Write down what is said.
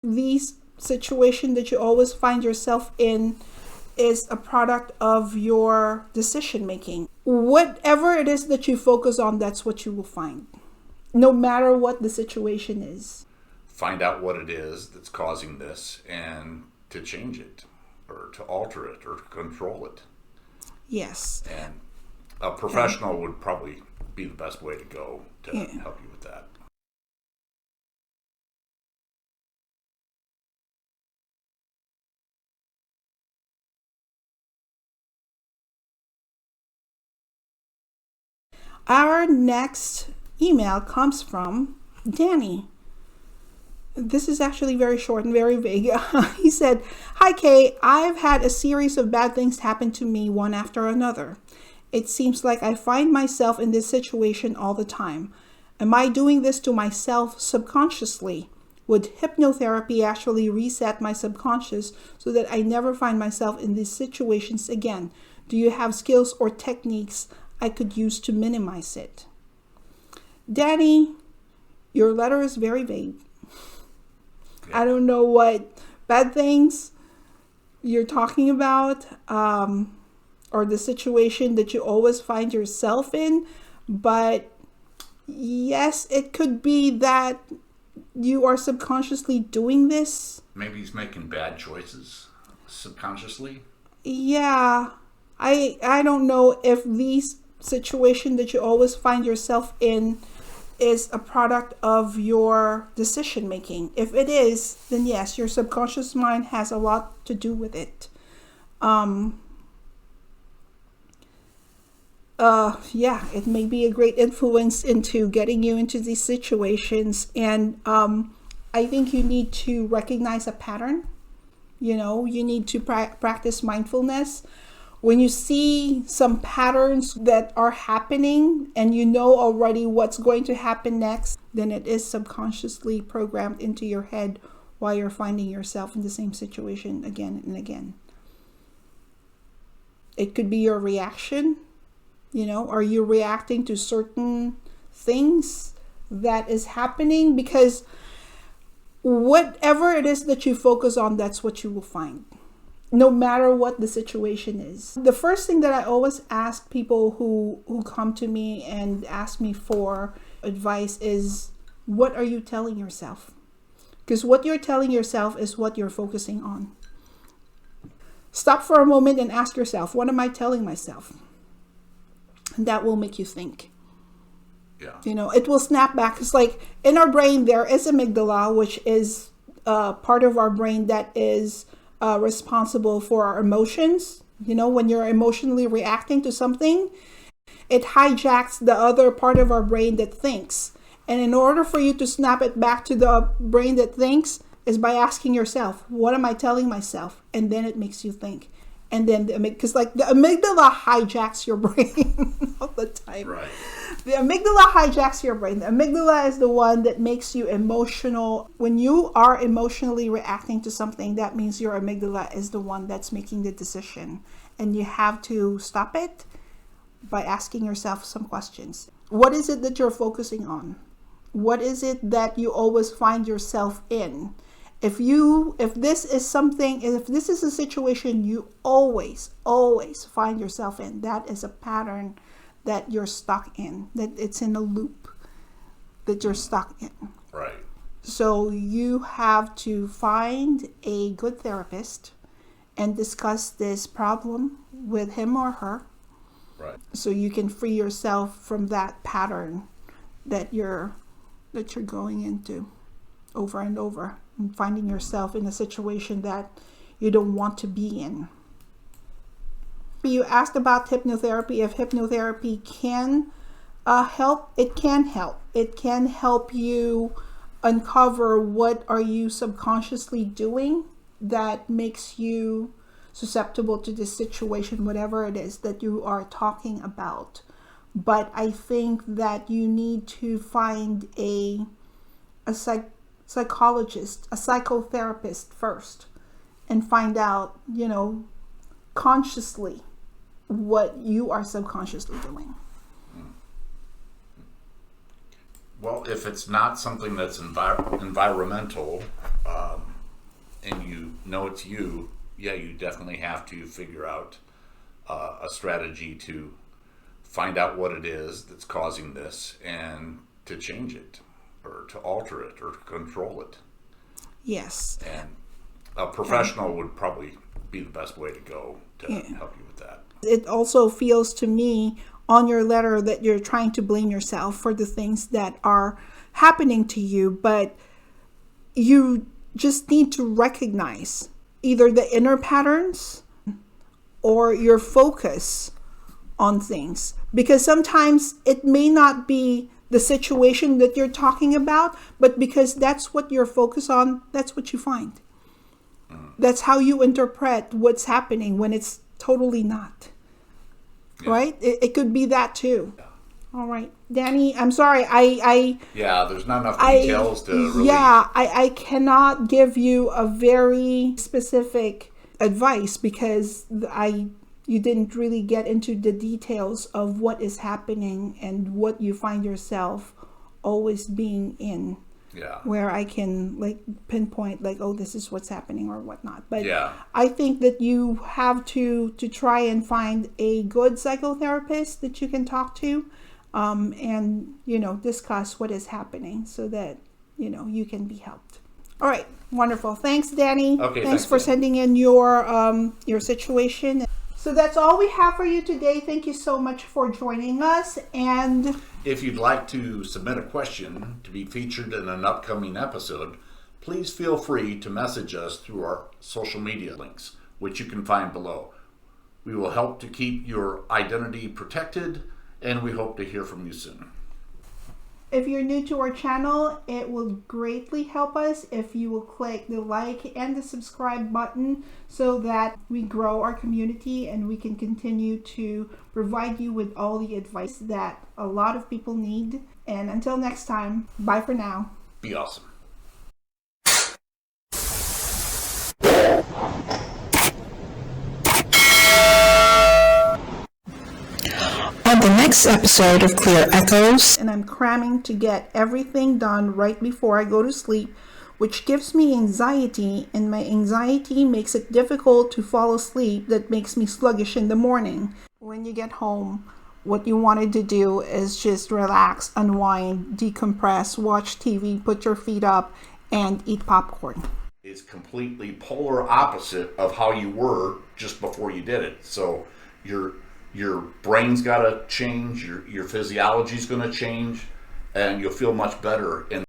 These situation that you always find yourself in is a product of your decision making. Whatever it is that you focus on, that's what you will find, no matter what the situation is. Find out what it is that's causing this and to change it or to alter it or to control it. Yes. And a professional would probably be the best way to go to help you with that. Our next email comes from Danny. This is actually very short and very vague. He said, "Hi Kay, I've had a series of bad things happen to me one after another. It seems like I find myself in this situation all the time. Am I doing this to myself subconsciously? Would hypnotherapy actually reset my subconscious so that I never find myself in these situations again? Do you have skills or techniques I could use to minimize it?" Danny, your letter is very vague. I don't know what bad things you're talking about, or the situation that you always find yourself in, but yes, it could be that you are subconsciously doing this. Maybe he's making bad choices subconsciously. Yeah, I don't know if these situation that you always find yourself in is a product of your decision making. If it is, then yes, your subconscious mind has a lot to do with it. Yeah, it may be a great influence into getting you into these situations. And I think you need to recognize a pattern. You know, you need to practice mindfulness. When you see some patterns that are happening and you know already what's going to happen next, then it is subconsciously programmed into your head while you're finding yourself in the same situation again and again. It could be your reaction. You know, are you reacting to certain things that is happening? Because whatever it is that you focus on, that's what you will find, no matter what the situation is. The first thing that I always ask people who come to me and ask me for advice is, what are you telling yourself? Because what you're telling yourself is what you're focusing on. Stop for a moment and ask yourself, what am I telling myself? And that will make you think. Yeah. You know, it will snap back. It's like in our brain, there is amygdala, which is part of our brain that is responsible for our emotions. You know, when you're emotionally reacting to something, it hijacks the other part of our brain that thinks. And in order for you to snap it back to the brain that thinks is by asking yourself, what am I telling myself? And then it makes you think. And then, because like the amygdala hijacks your brain all the time. Right. The amygdala hijacks your brain. The amygdala is the one that makes you emotional. When you are emotionally reacting to something, that means your amygdala is the one that's making the decision. And you have to stop it by asking yourself some questions. What is it that you're focusing on? What is it that you always find yourself in? If this is a situation you always find yourself in, that is a pattern that you're stuck in, that it's in a loop that you're stuck in. Right. So you have to find a good therapist and discuss this problem with him or her. Right. So you can free yourself from that pattern that you're going into over and over, and finding yourself in a situation that you don't want to be in. You asked about hypnotherapy. If hypnotherapy can help, it can help. It can help you uncover what are you subconsciously doing that makes you susceptible to this situation, whatever it is that you are talking about. But I think that you need to find a psychologist, a psychotherapist first, and find out, you know, consciously what you are subconsciously doing. Well, if it's not something that's environmental, know it's you, yeah, you definitely have to figure out a strategy to find out what it is that's causing this and to change it or to alter it or to control it. Yes. And a professional would probably be the best way to go to help you with that. It also feels to me on your letter that you're trying to blame yourself for the things that are happening to you, but you just need to recognize either the inner patterns or your focus on things, because sometimes it may not be the situation that you're talking about, but because that's what you're focused on, that's what you find. That's how you interpret what's happening when it's totally not. Yeah. Right? It could be that too. Yeah. All right. Danny, I'm sorry. I there's not enough details to really... Yeah, I cannot give you a very specific advice because you didn't really get into the details of what is happening and what you find yourself always being in. Yeah. Where I can like pinpoint like, oh, this is what's happening or whatnot. But yeah. I think that you have to try and find a good psychotherapist that you can talk to, and discuss what is happening so that you can be helped. All right, wonderful. Thanks, Danny. Okay, thanks for sending in your situation. So that's all we have for you today. Thank you so much for joining us. And if you'd like to submit a question to be featured in an upcoming episode, please feel free to message us through our social media links, which you can find below. We will help to keep your identity protected, and we hope to hear from you soon. If you're new to our channel, it will greatly help us if you will click the like and the subscribe button so that we grow our community and we can continue to provide you with all the advice that a lot of people need. And until next time, bye for now. Be awesome. On the next episode of Clear Echoes, and I'm cramming to get everything done right before I go to sleep, which gives me anxiety, and my anxiety makes it difficult to fall asleep. That makes me sluggish in the morning. When you get home, what you wanted to do is just relax, unwind, decompress, watch TV, put your feet up, and eat popcorn. It's completely polar opposite of how you were just before you did it. So your brain's got to change, your physiology's going to change, and you'll feel much better in